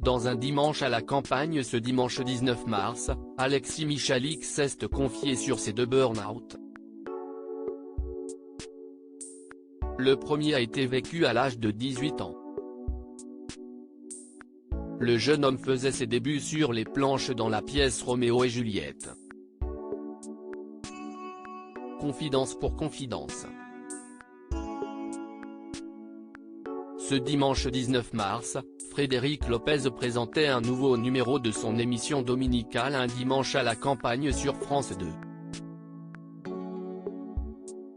Dans un dimanche à la campagne ce dimanche 19 mars, Alexis Michalik s'est confié sur ses deux burn-out. Le premier a été vécu à l'âge de 18 ans. Le jeune homme faisait ses débuts sur les planches dans la pièce Roméo et Juliette. Confidence pour confidence. Ce dimanche 19 mars, Frédéric Lopez présentait un nouveau numéro de son émission dominicale Un dimanche à la campagne sur France 2.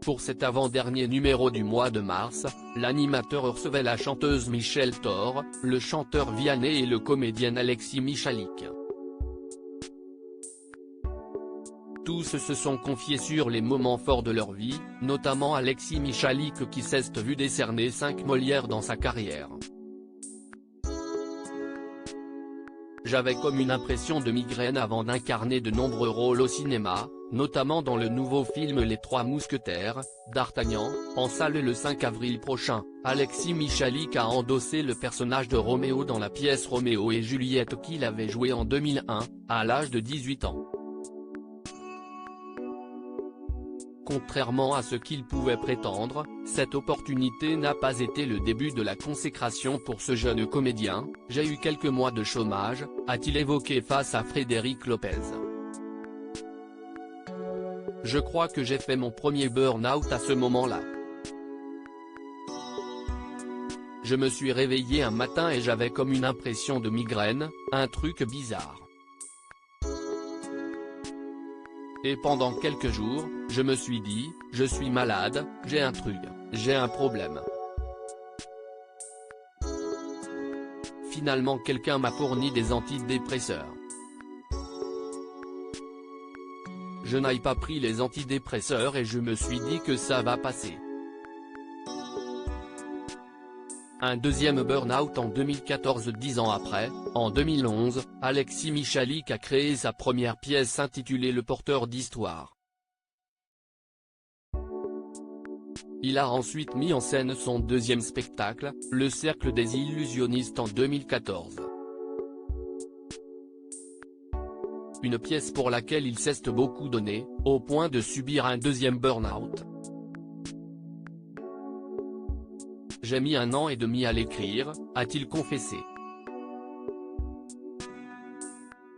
Pour cet avant-dernier numéro du mois de mars, l'animateur recevait la chanteuse Michel Thor, le chanteur Vianney et le comédien Alexis Michalik. Tous se sont confiés sur les moments forts de leur vie, notamment Alexis Michalik qui s'est vu décerner 5 Molières dans sa carrière. J'avais comme une impression de migraine avant d'incarner de nombreux rôles au cinéma, notamment dans le nouveau film Les Trois Mousquetaires, d'Artagnan, en salle le 5 avril prochain. Alexis Michalik a endossé le personnage de Roméo dans la pièce Roméo et Juliette qu'il avait joué en 2001, à l'âge de 18 ans. Contrairement à ce qu'il pouvait prétendre, cette opportunité n'a pas été le début de la consécration pour ce jeune comédien. J'ai eu quelques mois de chômage, a-t-il évoqué face à Frédéric Lopez. Je crois que j'ai fait mon premier burn-out à ce moment-là. Je me suis réveillé un matin et j'avais comme une impression de migraine, un truc bizarre. Et pendant quelques jours, je me suis dit, je suis malade, j'ai un truc, j'ai un problème. Finalement quelqu'un m'a fourni des antidépresseurs. Je n'ai pas pris les antidépresseurs et je me suis dit que ça va passer. Un deuxième burn-out en 2014. 10 ans après, en 2011, Alexis Michalik a créé sa première pièce intitulée Le Porteur d'Histoire. Il a ensuite mis en scène son deuxième spectacle, Le Cercle des Illusionnistes en 2014. Une pièce pour laquelle il s'est beaucoup donné, au point de subir un deuxième burn-out. J'ai mis 1 an et demi à l'écrire, a-t-il confessé.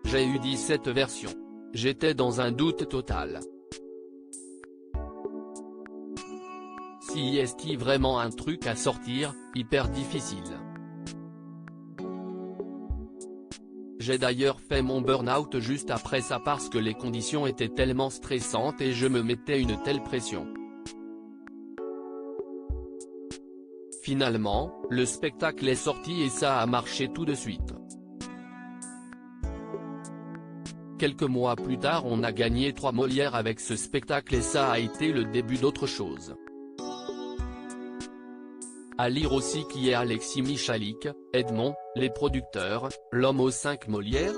J'ai eu 17 versions. J'étais dans un doute total. Si est-il vraiment un truc à sortir, hyper difficile. J'ai d'ailleurs fait mon burn-out juste après ça parce que les conditions étaient tellement stressantes et je me mettais une telle pression. Finalement, le spectacle est sorti et ça a marché tout de suite. Quelques mois plus tard on a gagné 3 Molières avec ce spectacle et ça a été le début d'autre chose. À lire aussi qui est Alexis Michalik, Edmond, Les Producteurs, L'homme aux 5 Molières.